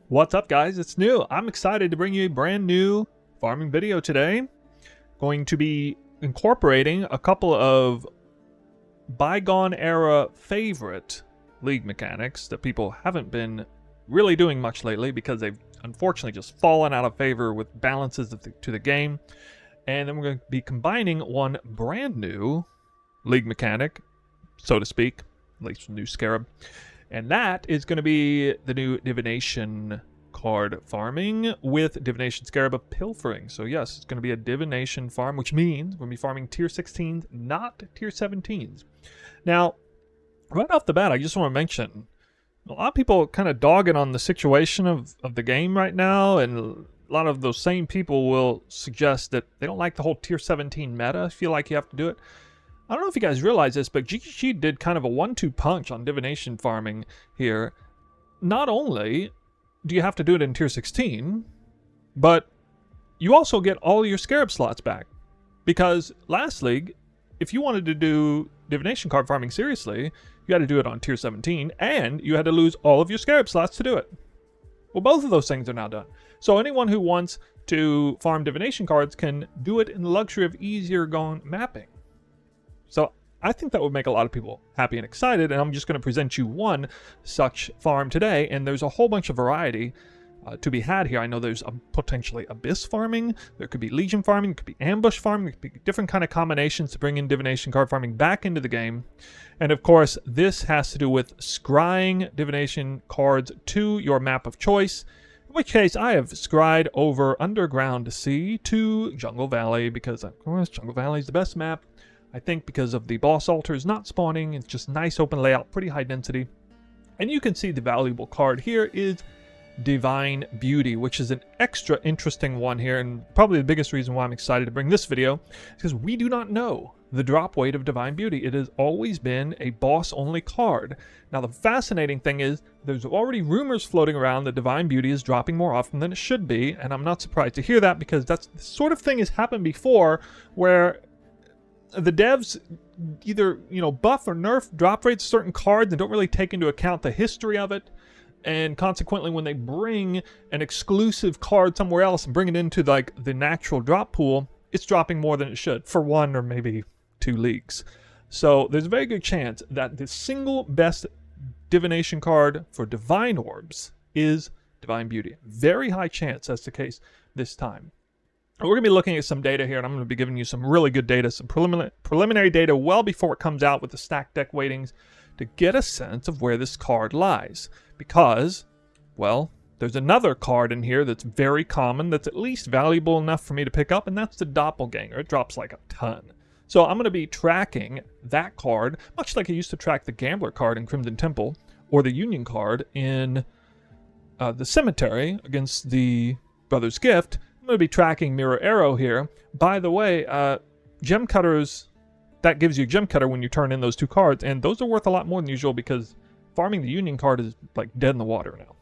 What's up, guys? It's New. I'm excited to bring you a brand new farming video today. Going to be incorporating a couple of bygone era favorite league mechanics that people haven't been really doing much lately because they've unfortunately just fallen out of favor with balances to the game. And then we're going to be combining one brand new league mechanic, so to speak, at least the new Scarab. And that is going to be the new Divination card farming with Divination Scarab of Pilfering. So yes, it's going to be a Divination farm, which means we're going to be farming tier 16s, not tier 17s. Now, right off the bat, I just want to mention, a lot of people kind of dogging on the situation of the game right now, and a lot of those same people will suggest that they don't like the whole tier 17 meta, feel like you have to do it. I don't know if you guys realize this, but GGG did kind of a 1-2 punch on Divination farming here. Not only do you have to do it in tier 16, but you also get all your Scarab slots back. Because last league, if you wanted to do Divination card farming seriously, you had to do it on tier 17, and you had to lose all of your Scarab slots to do it. Well, both of those things are now done. So anyone who wants to farm Divination cards can do it in the luxury of easier going mapping. So I think that would make a lot of people happy and excited, and I'm just going to present you one such farm today, and there's a whole bunch of variety to be had here. I know there's potentially Abyss farming, there could be Legion farming, there could be Ambush farming, there could be different kind of combinations to bring in Divination card farming back into the game. And of course, this has to do with scrying Divination cards to your map of choice, in which case I have scryed over Underground Sea to Jungle Valley, because of course Jungle Valley is the best map. I think because of the boss altars not spawning, it's just nice open layout, pretty high density. And you can see the valuable card here is Divine Beauty, which is an extra interesting one here, and probably the biggest reason why I'm excited to bring this video is because we do not know the drop weight of Divine Beauty. It has always been a boss-only card. Now, the fascinating thing is there's already rumors floating around that Divine Beauty is dropping more often than it should be, and I'm not surprised to hear that because that's the sort of thing has happened before where the devs either, buff or nerf drop rates of certain cards and don't really take into account the history of it. And consequently, when they bring an exclusive card somewhere else and bring it into like the natural drop pool, it's dropping more than it should for 1 or maybe 2 leagues. So there's a very good chance that the single best divination card for divine orbs is Divine Beauty. Very high chance that's the case this time. We're going to be looking at some data here, and I'm going to be giving you some really good data, some preliminary data well before it comes out with the stack deck weightings to get a sense of where this card lies. Because, well, there's another card in here that's very common, that's at least valuable enough for me to pick up, and that's the Doppelganger. It drops like a ton. So I'm going to be tracking that card, much like I used to track the Gambler card in Crimson Temple, or the Union card in the Cemetery against the Brother's Gift. I'm going to be tracking Mirror Arrow here. By the way, Gem Cutters, that gives you a Gem Cutter when you turn in those 2 cards, and those are worth a lot more than usual because farming the Union card is like dead in the water now.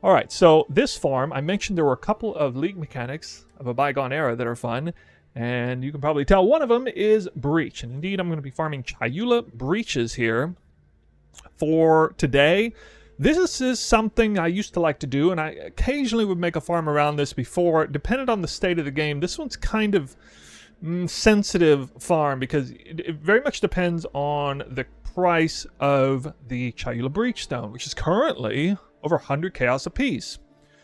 Alright, so this farm, I mentioned there were a couple of league mechanics of a bygone era that are fun, and you can probably tell one of them is Breach. And indeed, I'm going to be farming Chayula Breaches here for today. This is something I used to like to do, and I occasionally would make a farm around this before. Depending on the state of the game, this one's kind of sensitive farm because it very much depends on the price of the Chayula Breachstone, which is currently over 100 chaos apiece.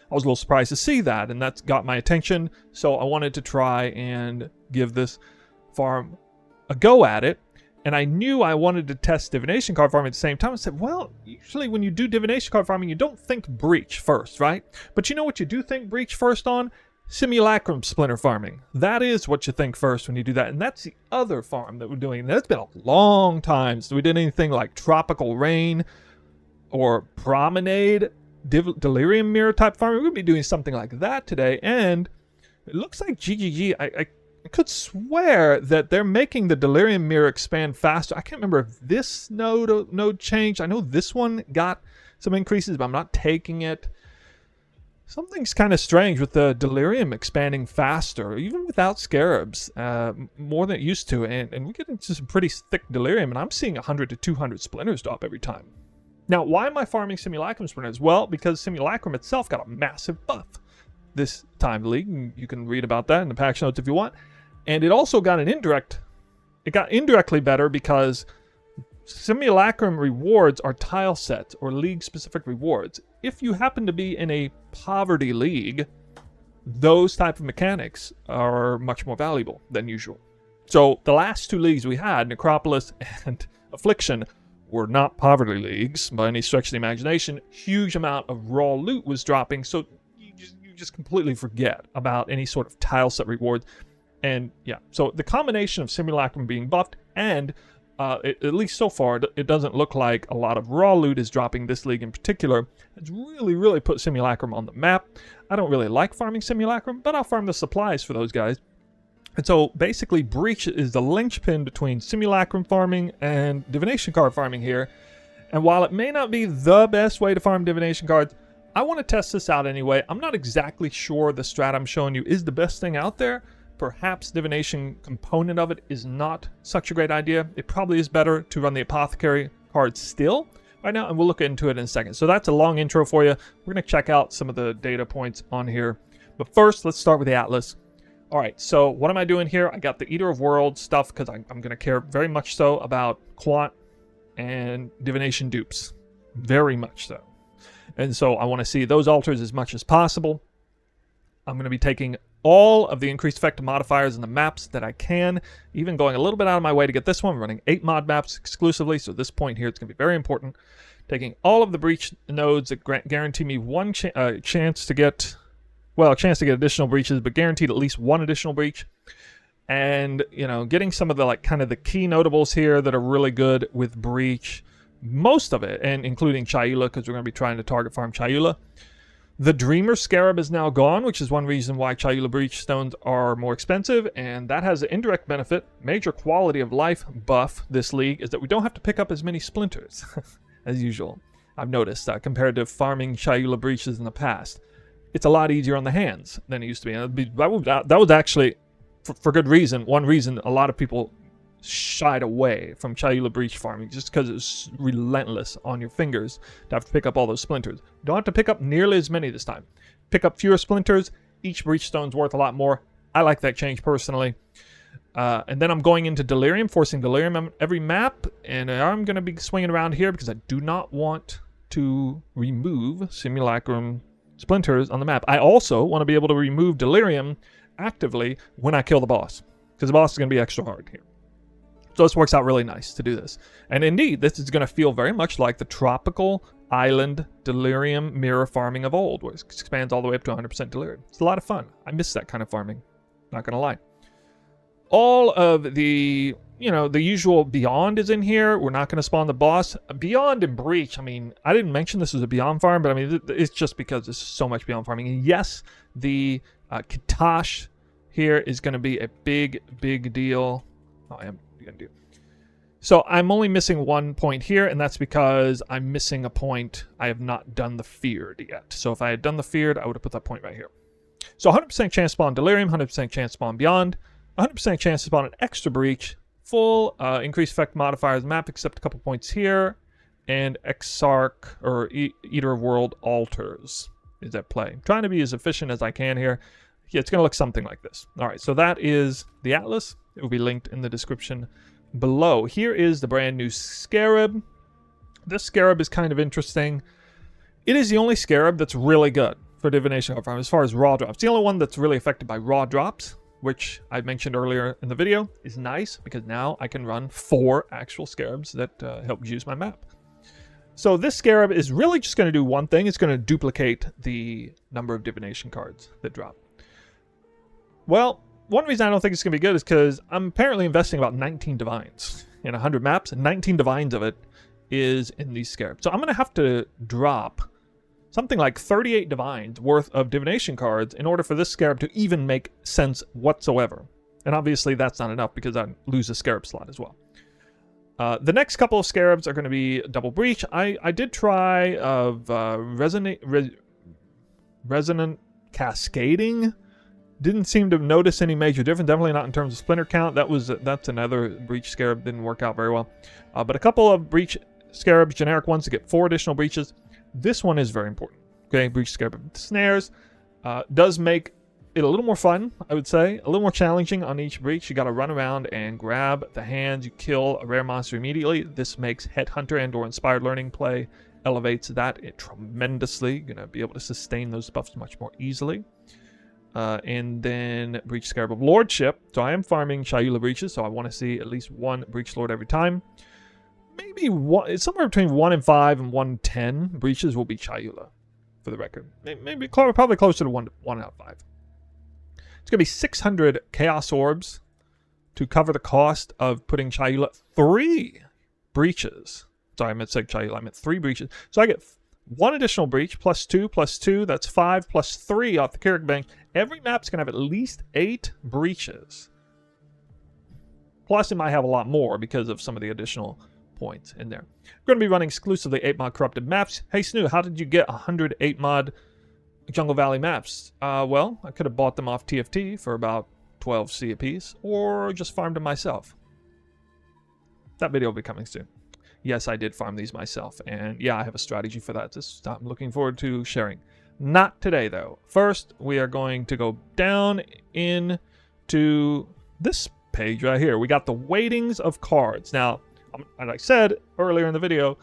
I was a little surprised to see that, and that's got my attention, so I wanted to try and give this farm a go at it. And I knew I wanted to test Divination card farming at the same time. I said, well, usually when you do Divination card farming, you don't think Breach first, right? But you know what you do think Breach first on? Simulacrum splinter farming. That is what you think first when you do that. And that's the other farm that we're doing. And it's been a long time since we did anything like Tropical Rain or Promenade, Delirium Mirror type farming. We'll be doing something like that today. And it looks like GGG, I could swear that they're making the Delirium Mirror expand faster. I can't remember if this node changed. I know this one got some increases, but I'm not taking it. Something's kind of strange with the Delirium expanding faster, even without Scarabs, more than it used to. And we get into some pretty thick Delirium, and I'm seeing 100 to 200 splinters drop every time. Now, why am I farming Simulacrum splinters? Well, because Simulacrum itself got a massive buff this time league. You can read about that in the patch notes if you want. And it also got it got indirectly better because Simulacrum rewards are tile sets or league-specific rewards. If you happen to be in a poverty league, those type of mechanics are much more valuable than usual. So the last two leagues we had, Necropolis and Affliction, were not poverty leagues by any stretch of the imagination. Huge amount of raw loot was dropping, so you just completely forget about any sort of tile set rewards. And yeah, so the combination of Simulacrum being buffed and at least so far, it doesn't look like a lot of raw loot is dropping this league in particular. It's really put Simulacrum on the map. I don't really like farming Simulacrum, but I'll farm the supplies for those guys. And so basically Breach is the linchpin between Simulacrum farming and Divination card farming here. And while it may not be the best way to farm Divination cards, I want to test this out anyway. I'm not exactly sure the strat I'm showing you is the best thing out there. Perhaps Divination component of it is not such a great idea. It probably is better to run the Apothecary card still right now, and we'll look into it in a second. So that's a long intro for you. We're going to check out some of the data points on here. But first, let's start with the Atlas. All right, so what am I doing here? I got the Eater of Worlds stuff because I'm going to care very much so about Quant and Divination dupes. Very much so. And so I want to see those altars as much as possible. I'm going to be taking all of the increased effect modifiers in the maps that I can, even going a little bit out of my way to get this one. I'm running 8 mod maps exclusively, so this point here, it's going to be very important. Taking all of the breach nodes that guarantee me one chance to get, well, a chance to get additional breaches, but guaranteed at least one additional breach. And, you know, getting some of the, like, kind of the key notables here that are really good with breach. Most of it, and including Chayula, because we're going to be trying to target farm Chayula. The Dreamer Scarab is now gone, which is one reason why Chayula Breachstones are more expensive, and that has an indirect benefit. Major quality of life buff this league is that we don't have to pick up as many splinters as usual. I've noticed compared to farming Chayula Breaches in the past. It's a lot easier on the hands than it used to be. And that was actually, for good reason, one reason a lot of people shied away from Chayula Breach farming, just because it's relentless on your fingers to have to pick up all those splinters. Don't have to pick up nearly as many this time. Pick up fewer splinters. Each Breachstone's worth a lot more. I like that change personally. And then I'm going into Delirium, forcing Delirium on every map, and I'm going to be swinging around here because I do not want to remove Simulacrum splinters on the map. I also want to be able to remove Delirium actively when I kill the boss, because the boss is going to be extra hard here. So this works out really nice to do this. And indeed, this is going to feel very much like the tropical island delirium mirror farming of old, where it expands all the way up to 100% delirium. It's a lot of fun. I miss that kind of farming. Not going to lie. All of the, you know, the usual Beyond is in here. We're not going to spawn the boss. Beyond and Breach, I mean, I didn't mention this was a Beyond farm, but I mean, it's just because there's so much Beyond farming. And yes, the Kitash here is going to be a big deal. Oh, I am going to do. So I'm only missing one point here, and that's because I'm missing a point. I have not done the Feared yet. So if I had done the Feared, I would have put that point right here. So 100% chance to spawn Delirium, 100% chance to spawn Beyond, 100% chance to spawn an extra Breach, full increased effect modifiers map, except a couple points here, and Exarch or Eater of World altars is at play. I'm trying to be as efficient as I can here. Yeah, it's going to look something like this. All right, so that is the Atlas. It will be linked in the description below. Here is the brand new Scarab. This Scarab is kind of interesting. It is the only Scarab that's really good for Divination farm as far as raw drops. The only one that's really affected by raw drops, which I mentioned earlier in the video, is nice because now I can run 4 actual Scarabs that help use my map. So this Scarab is really just going to do one thing. It's going to duplicate the number of Divination cards that drop. Well, one reason I don't think it's going to be good is because I'm apparently investing about 19 Divines in 100 maps, and 19 Divines of it is in these Scarabs. So I'm going to have to drop something like 38 Divines worth of Divination cards in order for this Scarab to even make sense whatsoever. And obviously that's not enough because I lose a Scarab slot as well. The next couple of Scarabs are going to be Double Breach. I did try of Resonant Cascading. Didn't seem to notice any major difference. Definitely not in terms of splinter count. That's another Breach Scarab. Didn't work out very well. But a couple of Breach Scarabs, generic ones, to get 4 additional breaches. This one is very important. Okay, breach Scarab snares does make it a little more fun, I would say. A little more challenging on each breach. You got to run around and grab the hands. You kill a rare monster immediately. This makes Headhunter and or Inspired Learning play, elevates that tremendously. You're going to be able to sustain those buffs much more easily. And then Breach Scarab of Lordship. So I am farming Chayula Breaches, so I want to see at least 1 Breach Lord every time. Maybe one, it's somewhere between 1 in 5 and 1 in 10 breaches will be Chayula, for the record. Maybe probably closer to 1 out of 5. It's going to be 600 Chaos Orbs to cover the cost of putting Chayula 3 breaches. Sorry, I meant to say Chayula. I meant 3 breaches. So I get 1 additional breach, plus 2, that's 5, plus 3 off the Carrick Bank. Every map's going to have at least 8 breaches. Plus, it might have a lot more because of some of the additional points in there. We're going to be running exclusively 8-mod corrupted maps. Hey, Snoo, how did you get 100 8-mod Jungle Valley maps? Well, I could have bought them off TFT for about 12 C apiece, or just farmed them myself. That video will be coming soon. Yes, I did farm these myself, and yeah, I have a strategy for that. I'm looking forward to sharing. Not today, though. First, we are going to go down into this page right here. We got the weightings of cards. Now, as I said earlier in the video,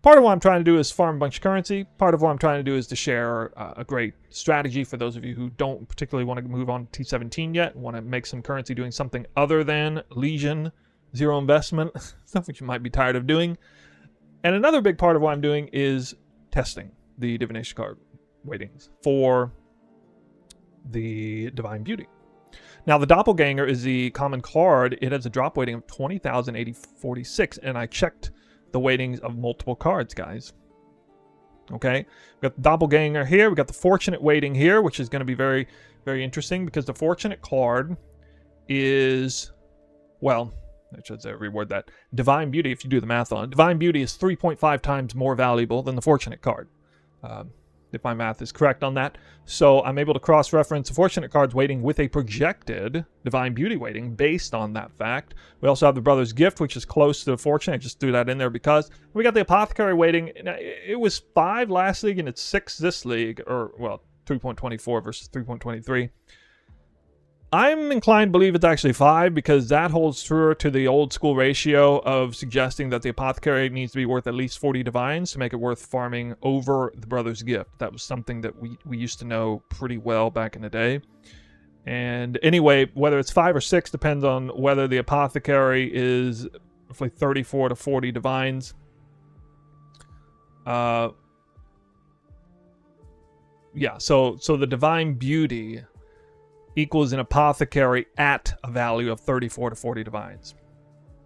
part of what I'm trying to do is farm a bunch of currency. Part of what I'm trying to do is to share a great strategy for those of you who don't particularly want to move on to T17 yet, want to make some currency doing something other than Legion, zero investment, stuff which you might be tired of doing. And another big part of what I'm doing is testing the Divination card weightings for the Divine Beauty. Now, the Doppelganger is the common card. It has a drop weighting of 20,046, and I checked the weightings of multiple cards, guys. Okay, we got the Doppelganger here. We got the Fortunate weighting here, which is going to be very, very interesting because the Fortunate card is, well, I should say reword that. Divine Beauty, if you do the math on it, Divine Beauty is 3.5 times more valuable than the Fortunate card. If my math is correct on that. So I'm able to cross-reference the Fortunate card's weighting with a projected Divine Beauty weighting based on that fact. We also have the Brother's Gift, which is close to the Fortunate. I just threw that in there because we got the Apothecary weighting. It was 5 last league and it's 6 this league, or, well, 3.24 versus 3.23. I'm inclined to believe it's actually 5 because that holds true to the old school ratio of suggesting that the Apothecary needs to be worth at least 40 divines to make it worth farming over the Brother's Gift. That was something that we used to know pretty well back in the day. And anyway, whether it's 5 or 6 depends on whether the Apothecary is roughly 34 to 40 divines. Yeah, so the Divine Beauty equals an Apothecary at a value of 34 to 40 divines.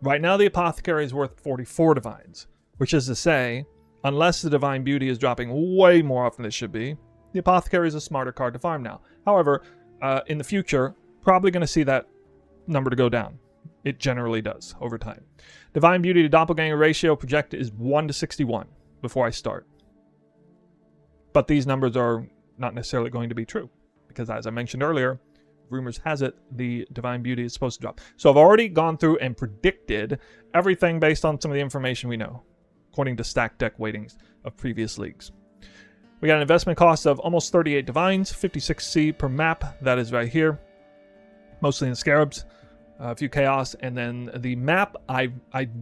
Right now, the Apothecary is worth 44 divines, which is to say, unless the Divine Beauty is dropping way more often than it should be, the Apothecary is a smarter card to farm now. However, in the future, probably going to see that number to go down. It generally does over time. Divine Beauty to Doppelganger ratio projected is 1 to 61 before I start. But these numbers are not necessarily going to be true, because as I mentioned earlier, rumors has it the Divine Beauty is supposed to drop. So I've already gone through and predicted everything based on some of the information we know, according to stack deck weightings of previous leagues. We got an investment cost of almost 38 divines, 56C per map. That is right here, mostly in Scarabs, a few chaos, and then the map I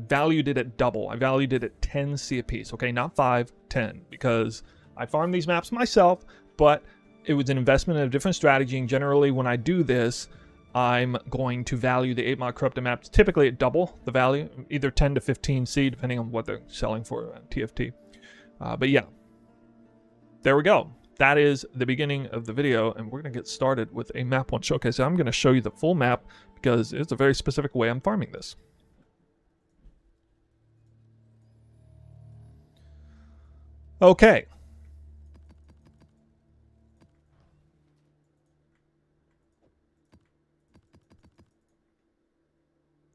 valued it at double. I valued it at 10C a piece. Okay, not 5, 10, because I farm these maps myself, but it was an investment in a different strategy, and generally when I do this, I'm going to value the 8-mod corrupted maps typically at double the value, either 10 to 15C, depending on what they're selling for on TFT. But yeah, there we go. That is the beginning of the video, and we're going to get started with a map 1 showcase. I'm going to show you the full map because it's a very specific way I'm farming this. Okay.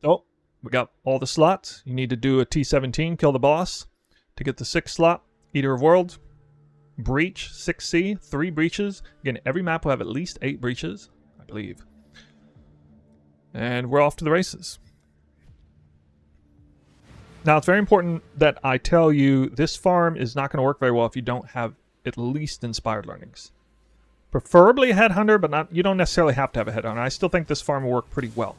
Oh, we got all the slots. You need to do a T17, kill the boss, to get the 6th slot. Eater of Worlds, Breach, 6C, 3 breaches. Again, every map will have at least 8 breaches, I believe. And we're off to the races. Now, it's very important that I tell you this farm is not going to work very well if you don't have at least Inspired Learnings. Preferably a Headhunter, but you don't necessarily have to have a Headhunter. I still think this farm will work pretty well.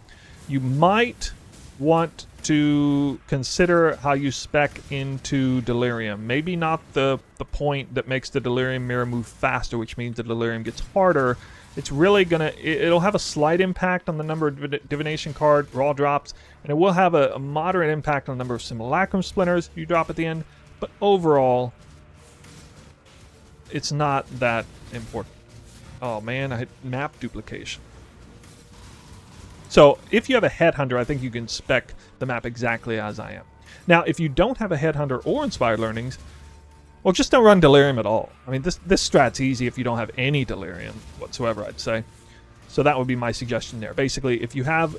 You might want to consider how you spec into Delirium. Maybe not the point that makes the Delirium mirror move faster, which means the Delirium gets harder. It's really it'll have a slight impact on the number of Divination card raw drops, and it will have a moderate impact on the number of Simulacrum splinters you drop at the end, but overall, it's not that important. Oh man, I hit map duplication. So if you have a Headhunter, I think you can spec the map exactly as I am. Now, if you don't have a Headhunter or Inspired Learnings, well, just don't run Delirium at all. I mean, this strat's easy if you don't have any Delirium whatsoever, I'd say. So that would be my suggestion there. Basically, if you have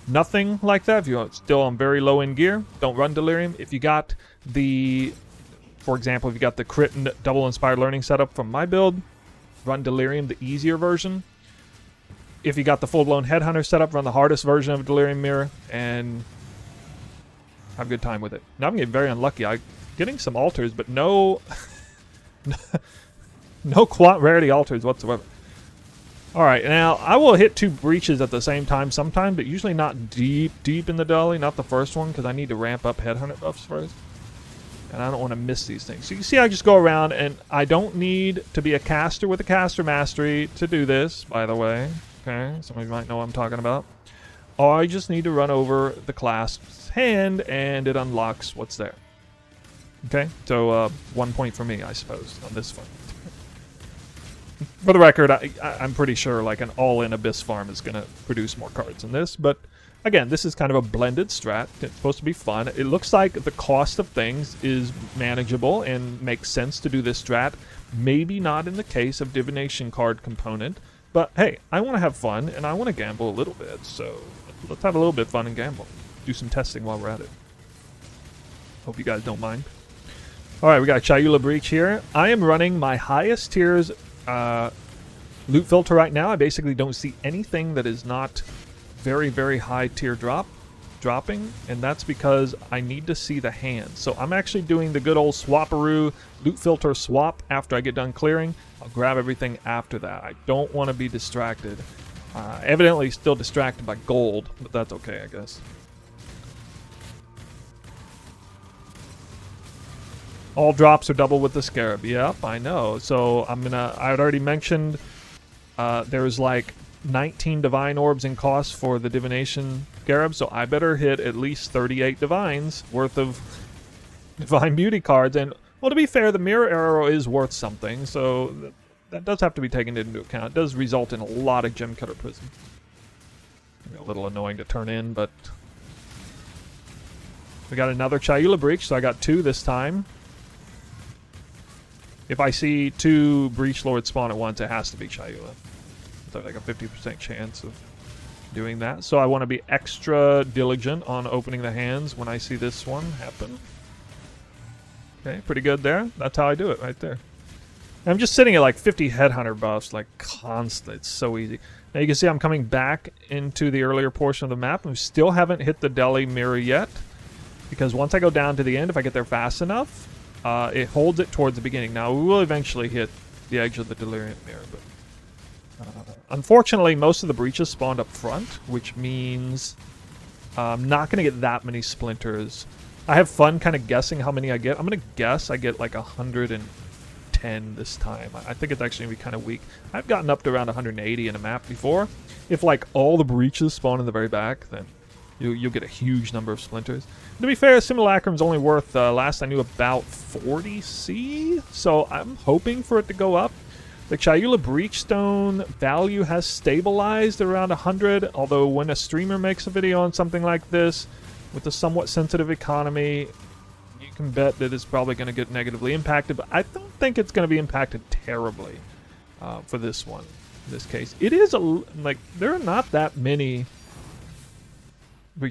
nothing like that, if you're still on very low-end gear, don't run Delirium. If you got for example, if you got the crit and double Inspired Learning setup from my build, run Delirium, the easier version. If you got the full-blown Headhunter setup, run the hardest version of Delirium Mirror, and have a good time with it. Now I'm getting very unlucky. I'm getting some altars, but no quant rarity altars whatsoever. Alright, now I will hit 2 breaches at the same time sometime, but usually not deep in the Deli, not the first one, because I need to ramp up Headhunter buffs first. And I don't want to miss these things. So you can see I just go around, and I don't need to be a caster with a caster mastery to do this, by the way. Okay, some of you might know what I'm talking about. I just need to run over the clasp's hand, and it unlocks what's there. Okay, so 1 point for me, I suppose, on this farm. For the record, I'm pretty sure like an all-in Abyss farm is going to produce more cards than this, but again, this is kind of a blended strat. It's supposed to be fun. It looks like the cost of things is manageable and makes sense to do this strat. Maybe not in the case of Divination card component, but hey, I want to have fun and I want to gamble a little bit, so let's have a little bit of fun and gamble. Do some testing while we're at it. Hope you guys don't mind. Alright, we got Chayula Breach here. I am running my highest tiers loot filter right now. I basically don't see anything that is not very, very high tier dropping, and that's because I need to see the hand. So I'm actually doing the good old swaparoo loot filter swap after I get done clearing. I'll grab everything after that. I don't want to be distracted. Evidently still distracted by gold, but that's okay, I guess. All drops are double with the Scarab. Yep, I know. So I had already mentioned there's like 19 Divine Orbs in cost for the Divination Scarab, so I better hit at least 38 Divines worth of Divine Beauty cards. And, well, to be fair, the Mirror Arrow is worth something, so that does have to be taken into account. It does result in a lot of Gem Cutter Prism. A little annoying to turn in, but we got another Chayula Breach, so I got 2 this time. If I see 2 Breach Lords spawn at once, it has to be Chayula. So like a 50% chance of doing that. So I want to be extra diligent on opening the hands when I see this one happen. Okay, pretty good there. That's how I do it right there. I'm just sitting at like 50 Headhunter buffs, like constant. It's so easy. Now you can see I'm coming back into the earlier portion of the map. We still haven't hit the Deli mirror yet, because once I go down to the end, if I get there fast enough, it holds it towards the beginning. Now we will eventually hit the edge of the Delirium mirror, but unfortunately, most of the breaches spawned up front, which means I'm not going to get that many splinters. I have fun kind of guessing how many I get. I'm going to guess I get like 110 this time. I think it's actually going to be kind of weak. I've gotten up to around 180 in a map before. If like all the breaches spawn in the very back, then you'll get a huge number of splinters. To be fair, Simulacrum's only worth, last I knew, about 40C, so I'm hoping for it to go up. The Chayula Breachstone value has stabilized around 100, although when a streamer makes a video on something like this, with a somewhat sensitive economy, you can bet that it's probably going to get negatively impacted, but I don't think it's going to be impacted terribly for this one, in this case. It is, like, there are not that many.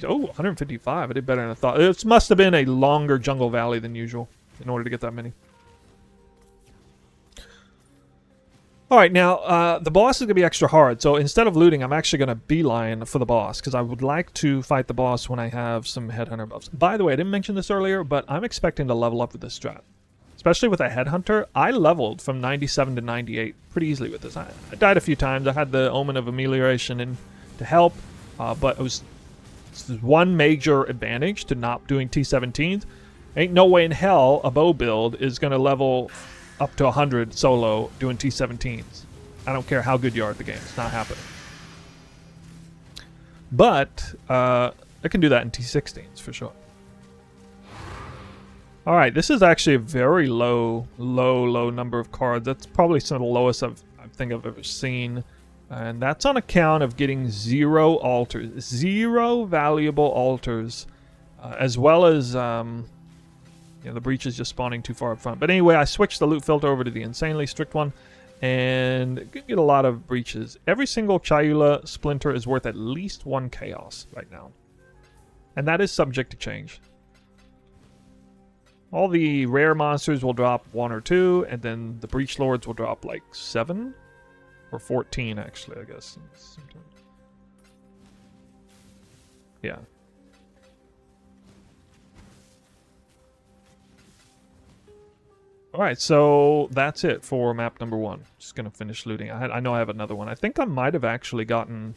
Oh, 155, I did better than I thought. It must have been a longer Jungle Valley than usual in order to get that many. All right, now the boss is going to be extra hard. So instead of looting, I'm actually going to beeline for the boss because I would like to fight the boss when I have some headhunter buffs. By the way, I didn't mention this earlier, but I'm expecting to level up with this strat. Especially with a headhunter, I leveled from 97 to 98 pretty easily with this. I died a few times. I had the Omen of Amelioration in to help, but it was one major advantage to not doing T17s. Ain't no way in hell a bow build is going to level up to 100 solo doing T17s. I don't care how good you are at the game. It's not happening. But I can do that in T16s for sure. All right, this is actually a very low number of cards. That's probably some of the lowest I think I've ever seen. And that's on account of getting 0 altars. 0 valuable altars. As well as the breach is just spawning too far up front. But anyway, I switched the loot filter over to the insanely strict one. And get a lot of breaches. Every single Chayula splinter is worth at least 1 chaos right now. And that is subject to change. All the rare monsters will drop 1 or 2, and then the breach lords will drop like 7 or 14 actually, I guess. Yeah. All right, so that's it for map number 1. Just gonna finish looting. I know I have another one. I think I might have actually gotten.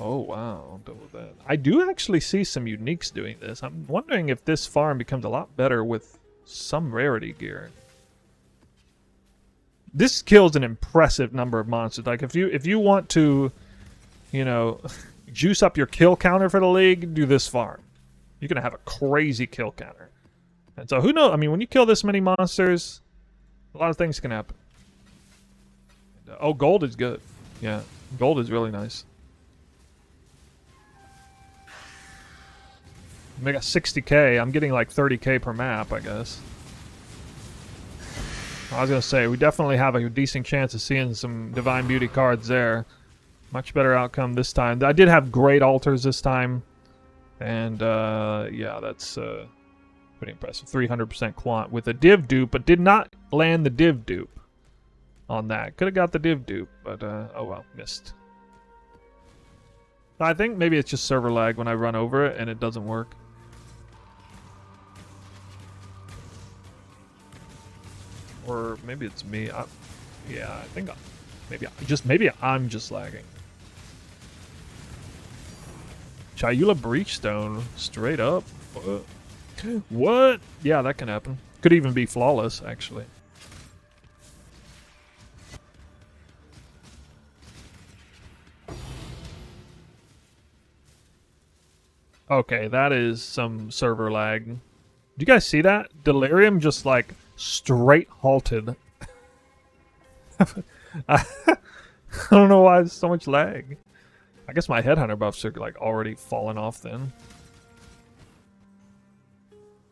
Oh, wow. Double that. I do actually see some uniques doing this. I'm wondering if this farm becomes a lot better with some rarity gear. This kills an impressive number of monsters. Like, if you want to, juice up your kill counter for the league, do this farm. You're going to have a crazy kill counter. And so, who knows? I mean, when you kill this many monsters, a lot of things can happen. Oh, gold is good. Yeah, gold is really nice. I got 60k. I'm getting like 30k per map, I guess. I was going to say, we definitely have a decent chance of seeing some Divine Beauty cards there. Much better outcome this time. I did have great altars this time. And, yeah, that's pretty impressive. 300% quant with a div dupe, but did not land the div dupe on that. Could have got the div dupe, but, oh well, missed. I think maybe it's just server lag when I run over it and it doesn't work. Or maybe it's me. Yeah, I think maybe I'm just lagging. Chayula Breachstone, straight up. What? Yeah, that can happen. Could even be flawless, actually. Okay, that is some server lag. Do you guys see that? Delirium just like straight halted. I don't know why there's so much lag. I guess my headhunter buffs are like already falling off then.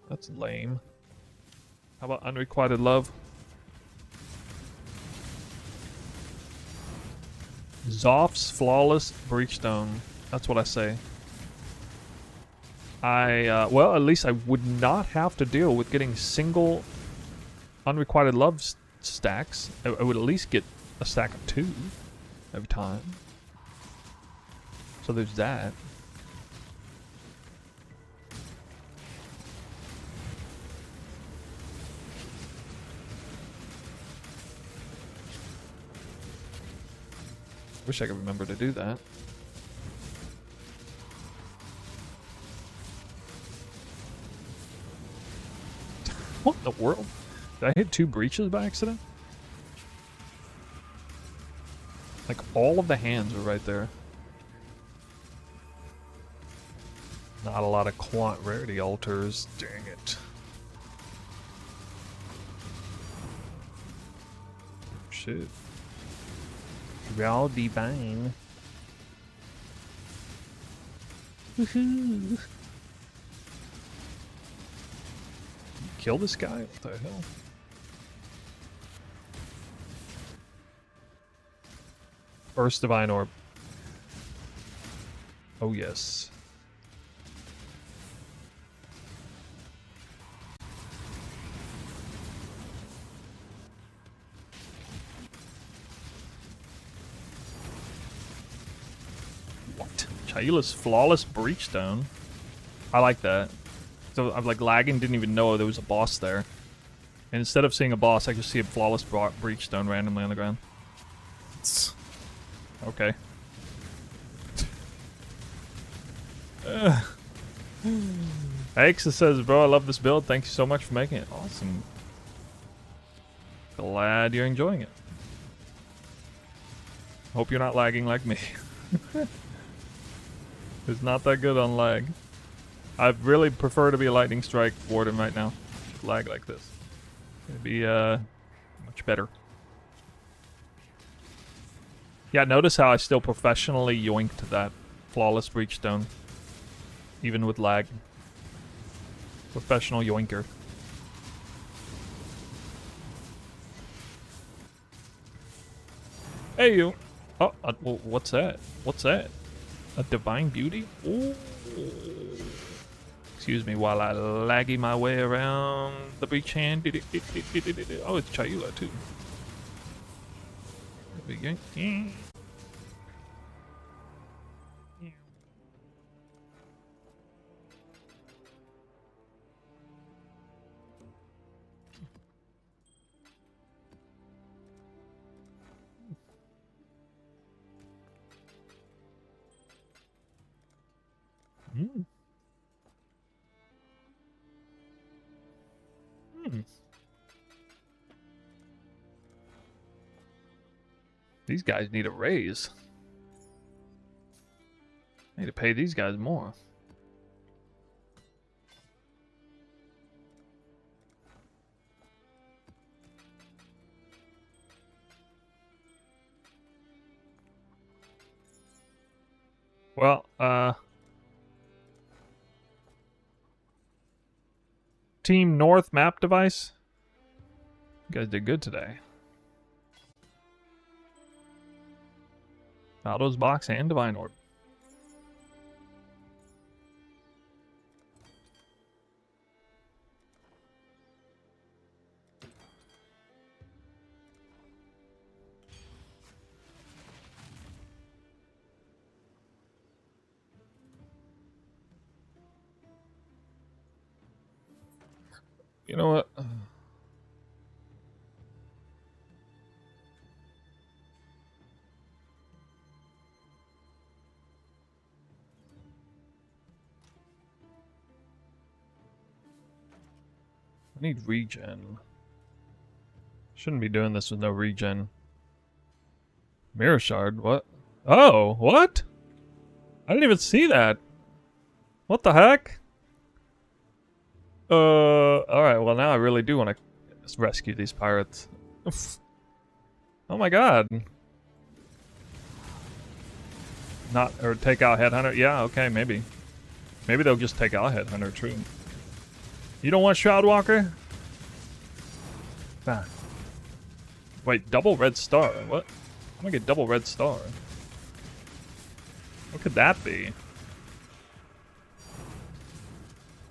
That's lame. How about unrequited love? Zoff's flawless breachstone. That's what I say. Well, at least I would not have to deal with getting single unrequited love stacks. I would at least get a stack of 2 every time. So there's that. Wish I could remember to do that. What in the world? Did I hit 2 breaches by accident? Like, all of the hands are right there. Not a lot of quant rarity altars. Dang it. Shit. Raw divine. Woohoo! Kill this guy? What the hell? First divine orb. Oh yes. Chayula's Flawless Breachstone. I like that. So I'm like lagging, didn't even know there was a boss there. And instead of seeing a boss, I just see a Flawless Breachstone randomly on the ground. Okay. Axa says, bro, I love this build. Thank you so much for making it. Awesome. Glad you're enjoying it. Hope you're not lagging like me. It's not that good on lag. I really prefer to be a Lightning Strike Warden right now. Lag like this. It'd be much better. Yeah, notice how I still professionally yoinked that Flawless Breachstone. Even with lag. Professional yoinker. Hey you! Oh, well, what's that? What's that? A Divine Beauty? Ooh. Excuse me while I laggy my way around the breach hand. Oh, it's Chayula too. There we go. Mm. Mm. These guys need a raise. I need to pay these guys more. Well, Team North map device. You guys did good today. Aldo's box and Divine Orb. You know what? I need regen. Shouldn't be doing this with no regen. Mirror Shard, what? Oh, what? I didn't even see that. What the heck? Alright, well now I really do want to rescue these pirates. Oh my god. Not, or take out Headhunter? Yeah, okay, maybe. Maybe they'll just take out Headhunter, true. You don't want Shroudwalker? Ah. Wait, double red star? What? I'm gonna get double red star. What could that be?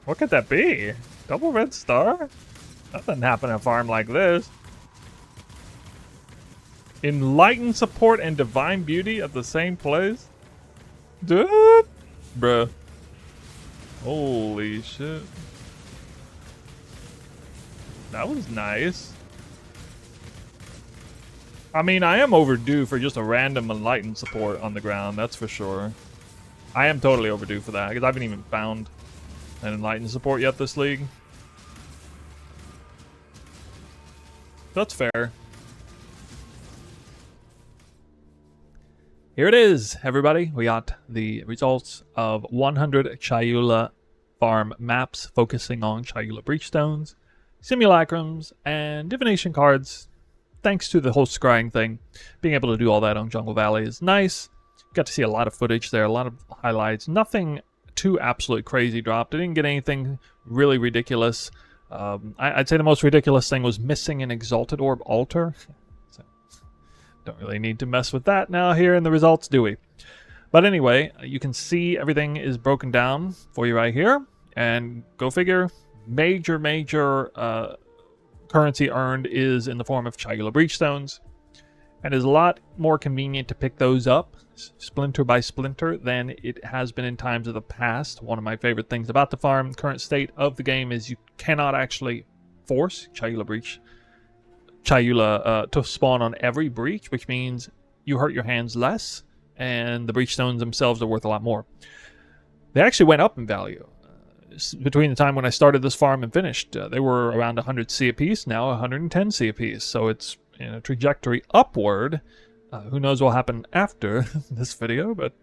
What could that be? Double red star? That doesn't happen in a farm like this. Enlighten support and Divine Beauty at the same place? Dude! Bruh. Holy shit. That was nice. I mean, I am overdue for just a random Enlighten support on the ground, that's for sure. I am totally overdue for that, because I haven't even found an Enlighten support yet this league. That's fair. Here it is, everybody. We got the results of 100 Chayula farm maps focusing on Chayula Breachstones, Simulacrums, and Divination cards. Thanks to the whole scrying thing, being able to do all that on Jungle Valley is nice. Got to see a lot of footage there, a lot of highlights. Nothing too absolutely crazy dropped. I didn't get anything really ridiculous. I'd say the most ridiculous thing was missing an Exalted Orb altar. So, don't really need to mess with that now here in the results, do we? But anyway, you can see everything is broken down for you right here. And go figure, major currency earned is in the form of Chayula Breachstones. And it's a lot more convenient to pick those up splinter by splinter than it has been in times of the past. One of my favorite things about the farm, current state of the game, is you cannot actually force Chayula to spawn on every breach, which means you hurt your hands less, and the Breachstones themselves are worth a lot more. They actually went up in value. Between the time when I started this farm and finished, they were around 100 C apiece, now 110 C apiece, so it's in a trajectory upward. Who knows what will happen after this video, but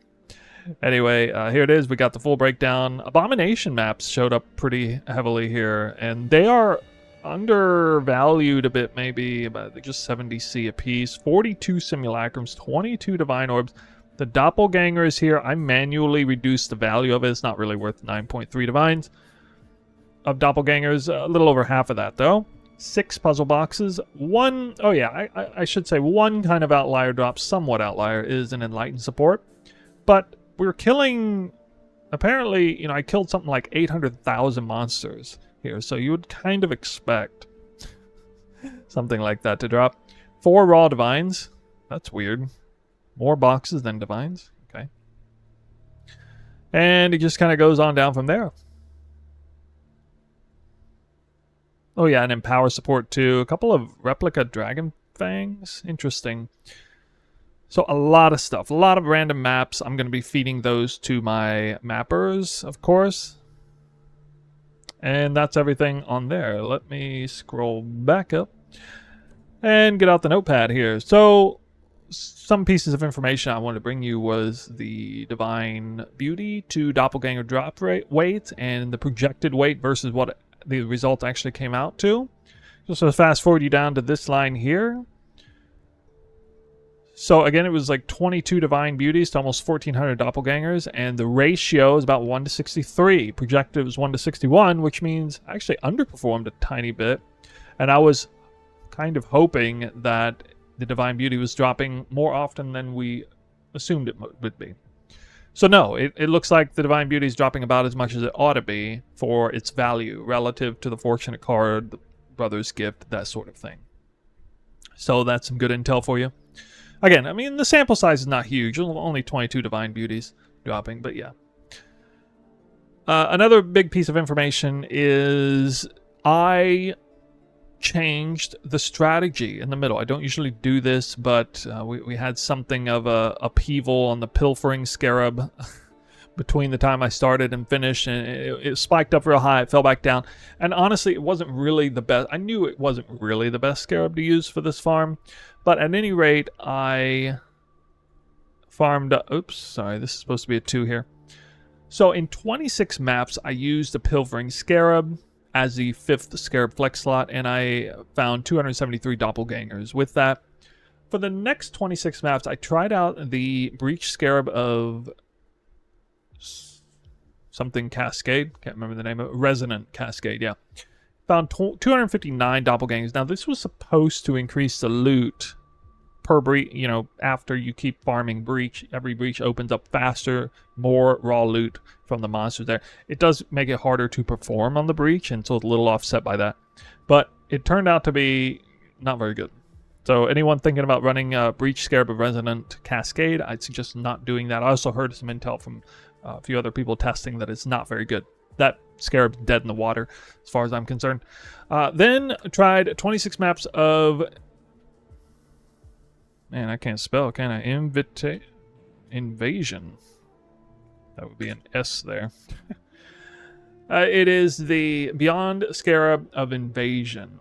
anyway, here it is. We got the full breakdown. Abomination maps showed up pretty heavily here, and they are undervalued a bit, maybe about just 70 C apiece. 42 Simulacrums, 22 Divine Orbs. The Doppelgangers here, I manually reduced the value of it. It's not really worth 9.3 Divines of Doppelgangers. A little over half of that, though. 6 puzzle boxes. I should say one kind of outlier drop, somewhat outlier, is an Enlightened support. But we're killing, apparently, I killed something like 800,000 monsters here, so you would kind of expect something like that to drop. 4 raw divines. That's weird. More boxes than divines. Okay. And it just kind of goes on down from there. Oh yeah, and Empower support too. A couple of replica Dragon Fangs. Interesting. So a lot of stuff. A lot of random maps. I'm going to be feeding those to my mappers, of course. And that's everything on there. Let me scroll back up and get out the notepad here. So some pieces of information I wanted to bring you was the Divine Beauty to Doppelganger drop weight and the projected weight versus what the result actually came out to. So fast forward you down to this line here. So again, it was like 22 Divine Beauties to almost 1,400 Doppelgangers, and the ratio is about 1 to 63. Projected was 1 to 61, which means I actually underperformed a tiny bit. And I was kind of hoping that the Divine Beauty was dropping more often than we assumed it would be. So no, it looks like the Divine Beauty is dropping about as much as it ought to be for its value relative to the Fortunate card, the Brother's Gift, that sort of thing. So that's some good intel for you. Again, I mean, the sample size is not huge. Only 22 Divine Beauties dropping, but yeah. Another big piece of information is I changed the strategy in the middle. I don't usually do this, but we had something of a upheaval on the Pilfering Scarab between the time I started and finished, and it spiked up real high, it fell back down, and honestly it wasn't really the best. I knew it wasn't really the best Scarab to use for this farm, but at any rate I farmed oops, sorry, this is supposed to be a 2 here. So in 26 maps I used the Pilfering Scarab as the 5th Scarab flex slot, and I found 273 Doppelgangers with that. For the next 26 maps, I tried out the Breach Scarab of something Cascade. Can't remember the name of it. Resonant Cascade, yeah. Found 259 Doppelgangers. Now, this was supposed to increase the loot per breach, after you keep farming breach. Every breach opens up faster, more raw loot from the monsters there. It does make it harder to perform on the breach, and so it's a little offset by that. But it turned out to be not very good. So anyone thinking about running Breach Scarab of Resonant Cascade, I'd suggest not doing that. I also heard some intel from a few other people testing that it's not very good. That Scarab's dead in the water, as far as I'm concerned. Then tried 26 maps of... Man, I can't spell, can I? Invasion. That would be an S there. It is the Beyond Scarab of Invasion.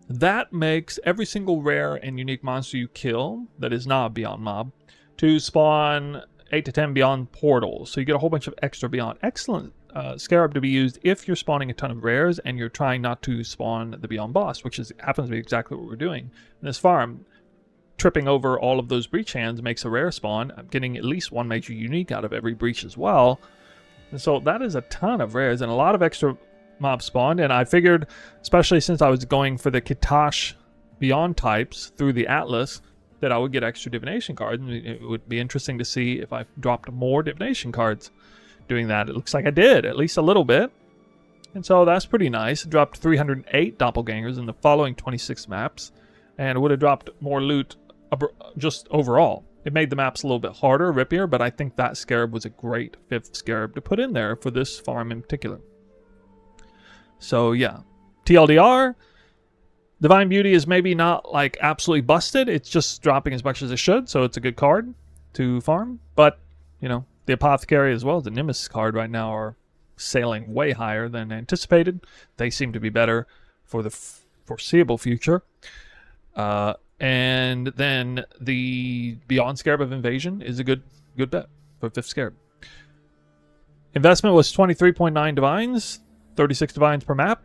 That makes every single rare and unique monster you kill that is not a Beyond mob to spawn 8 to 10 Beyond portals. So you get a whole bunch of extra Beyond. Excellent Scarab to be used if you're spawning a ton of rares and you're trying not to spawn the Beyond boss, which happens to be exactly what we're doing in this farm. Tripping over all of those breach hands makes a rare spawn. I'm getting at least one major unique out of every breach as well. And so that is a ton of rares and a lot of extra mob spawned. And I figured, especially since I was going for the Kitash Beyond types through the Atlas, that I would get extra Divination cards. And it would be interesting to see if I dropped more Divination cards doing that. It looks like I did, at least a little bit. And so that's pretty nice. I dropped 308 Doppelgangers in the following 26 maps. And it would have dropped more loot just overall. It made the maps a little bit harder, rippier, but I think that Scarab was a great 5th Scarab to put in there for this farm in particular. So yeah, TLDR, Divine Beauty is maybe not like absolutely busted. It's just dropping as much as it should, so it's a good card to farm. But, you know, the Apothecary as well as the Nimbus card right now are sailing way higher than anticipated. They seem to be better for the foreseeable future. And then the Beyond Scarab of Invasion is a good bet for 5th Scarab. Investment was 23.9 divines, 36 divines per map.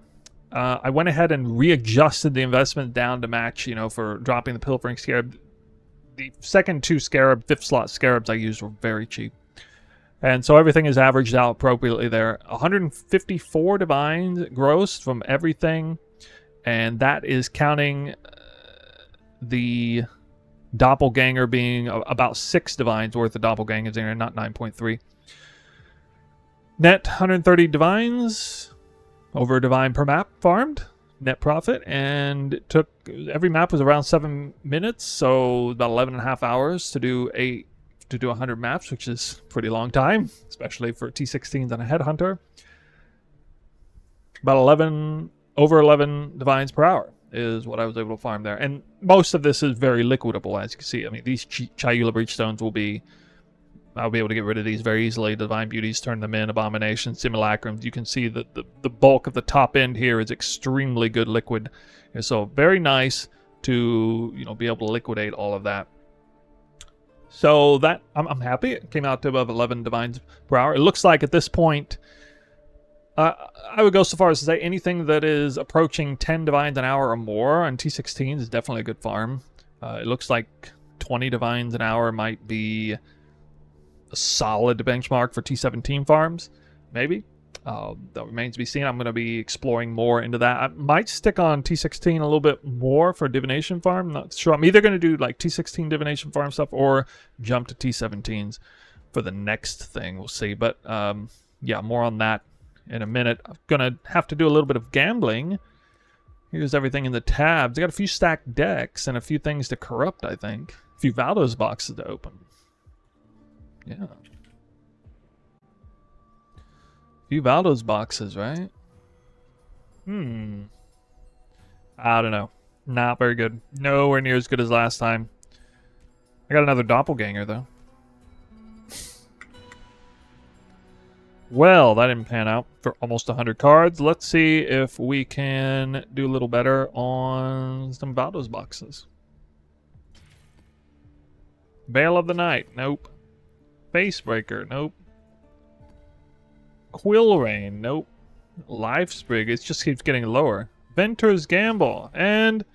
I went ahead and readjusted the investment down to match, you know, for dropping the Pilfering Scarab. The second 2 Scarab, 5th slot Scarabs I used were very cheap. And so everything is averaged out appropriately there. 154 divines gross from everything. And that is counting the Doppelganger being about 6 divines worth of Doppelgangers in there, not 9.3. Net 130 divines over a divine per map farmed. Net profit. And it took, every map was around 7 minutes, so about 11.5 hours to do 100 maps, which is a pretty long time, especially for T16s and a Headhunter. About over 11 divines per hour is what I was able to farm there. And most of this is very liquidable, as you can see. I mean, these Chayula Breachstones I'll be able to get rid of these very easily. Divine Beauties, turn them in. Abomination, Simulacrums. You can see that the bulk of the top end here is extremely good liquid. And so very nice to, you know, be able to liquidate all of that. So that, I'm happy. It came out to above 11 divines per hour. It looks like at this point, I would go so far as to say anything that is approaching 10 divines an hour or more on T16s is definitely a good farm. It looks like 20 divines an hour might be a solid benchmark for T17 farms, maybe. That remains to be seen. I'm going to be exploring more into that. I might stick on T16 a little bit more for Divination farm. I'm not sure. I'm either going to do like T16 Divination farm stuff or jump to T17s for the next thing. We'll see. But yeah, more on that in a minute. I'm going to have to do a little bit of gambling. Here's everything in the tabs. I got a few stacked decks and a few things to corrupt, I think. A few Valdos boxes to open. Yeah. A few Valdos boxes, right? I don't know. Not very good. Nowhere near as good as last time. I got another Doppelganger, though. Well, that didn't pan out for almost 100 cards. Let's see if we can do a little better on some Valdos boxes. Veil of the Night. Nope. Facebreaker. Nope. Quill Rain. Nope. Lifesprig. It just keeps getting lower. Venter's Gamble. And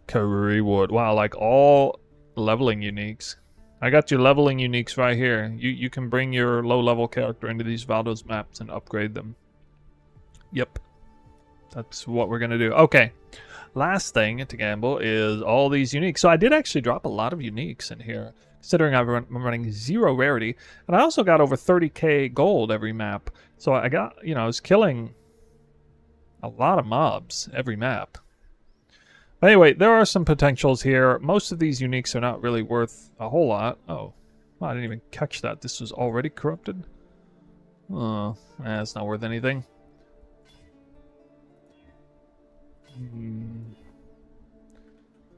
Karuri Wood. Wow, like all leveling uniques. I got your leveling uniques right here. You can bring your low-level character into these Valdos maps and upgrade them. Yep. That's what we're going to do. Okay. Last thing to gamble is all these uniques. So I did actually drop a lot of uniques in here, considering I'm running 0 rarity. And I also got over 30k gold every map. So I got, you know, I was killing a lot of mobs every map. But anyway, there are some potentials here. Most of these uniques are not really worth a whole lot. Oh, well, I didn't even catch that. This was already corrupted. Oh, it's not worth anything.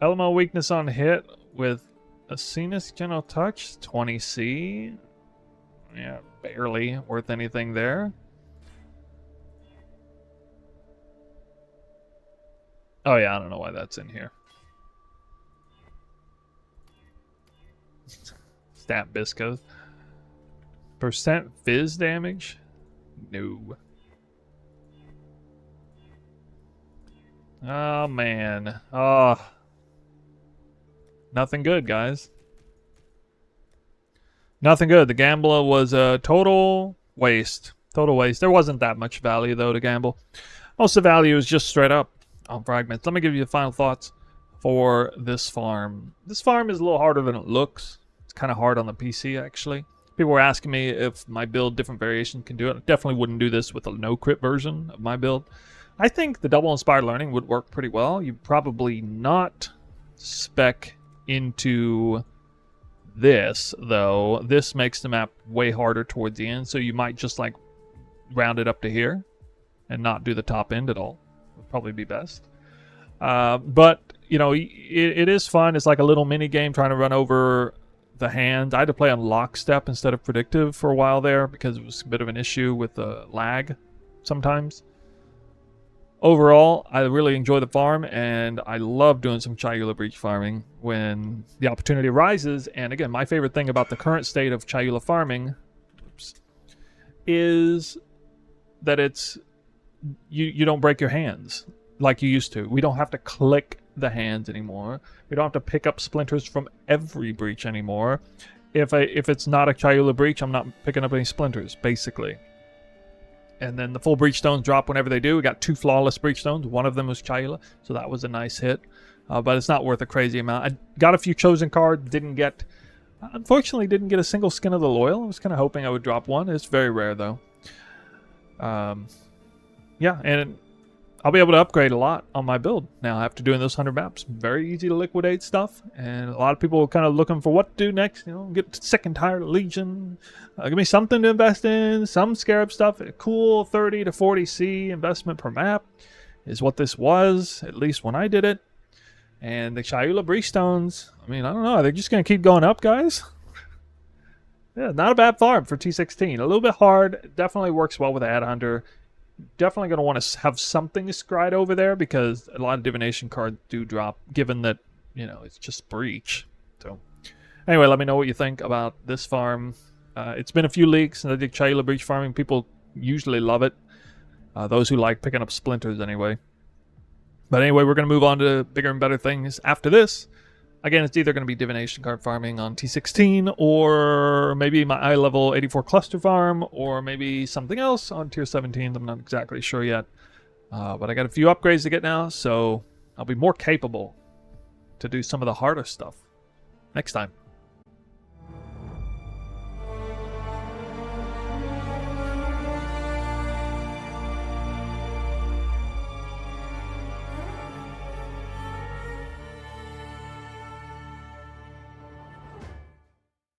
Elemental weakness on hit with Asena's General Touch, 20C. Yeah, barely worth anything there. Oh yeah, I don't know why that's in here. Stat Bisco. Percent fizz damage? No. Oh man. Oh. Nothing good, guys. Nothing good. The gamble was a total waste. Total waste. There wasn't that much value though to gamble. Most of the value is just straight up on fragments. Let me give you the final thoughts for this farm. This farm is a little harder than it looks. It's kind of hard on the PC, actually. People were asking me if my build, different variations can do it. I definitely wouldn't do this with a no-crit version of my build. I think the double inspired learning would work pretty well. You'd probably not spec into this, though. This makes the map way harder towards the end, so you might just like round it up to here and not do the top end at all. Would probably be best. But you know, it is fun. It's like a little mini game trying to run over the hand. I had to play on lockstep instead of predictive for a while there because it was a bit of an issue with the lag sometimes. Overall, I really enjoy the farm, and I love doing some Chayula Breach farming when the opportunity arises. And again, my favorite thing about the current state of Chayula farming is that it's you don't break your hands like you used to. We don't have to click the hands anymore. We don't have to pick up splinters from every breach anymore. If it's not a Chayula breach, I'm not picking up any splinters, basically. And then the full Breachstones drop whenever they do. We got 2 flawless Breachstones. One of them was Chayula, so that was a nice hit. But it's not worth a crazy amount. I got a few chosen cards, unfortunately didn't get a single Skin of the Loyal. I was kind of hoping I would drop one. It's very rare, though. Yeah, and I'll be able to upgrade a lot on my build now after doing those 100 maps. Very easy to liquidate stuff, and a lot of people are kind of looking for what to do next. You know, get sick and tired of Legion. Give me something to invest in, some Scarab stuff. A cool 30 to 40 C investment per map is what this was, at least when I did it. And the Chayula Breachstones, I mean, I don't know. They're just going to keep going up, guys. Yeah, not a bad farm for T16. A little bit hard. Definitely works well with Ad Hunter. Definitely going to want to have something to scry over there because a lot of divination cards do drop, given that, you know, it's just breach. So anyway, let me know what you think about this farm. It's been a few leaks and I did Chayula breach farming. People usually love it. Those who like picking up splinters anyway. But anyway, we're going to move on to bigger and better things after this. Again, it's either going to be divination card farming on T16, or maybe my eye level 84 cluster farm, or maybe something else on tier 17. I'm not exactly sure yet. But I got a few upgrades to get now, so I'll be more capable to do some of the harder stuff next time.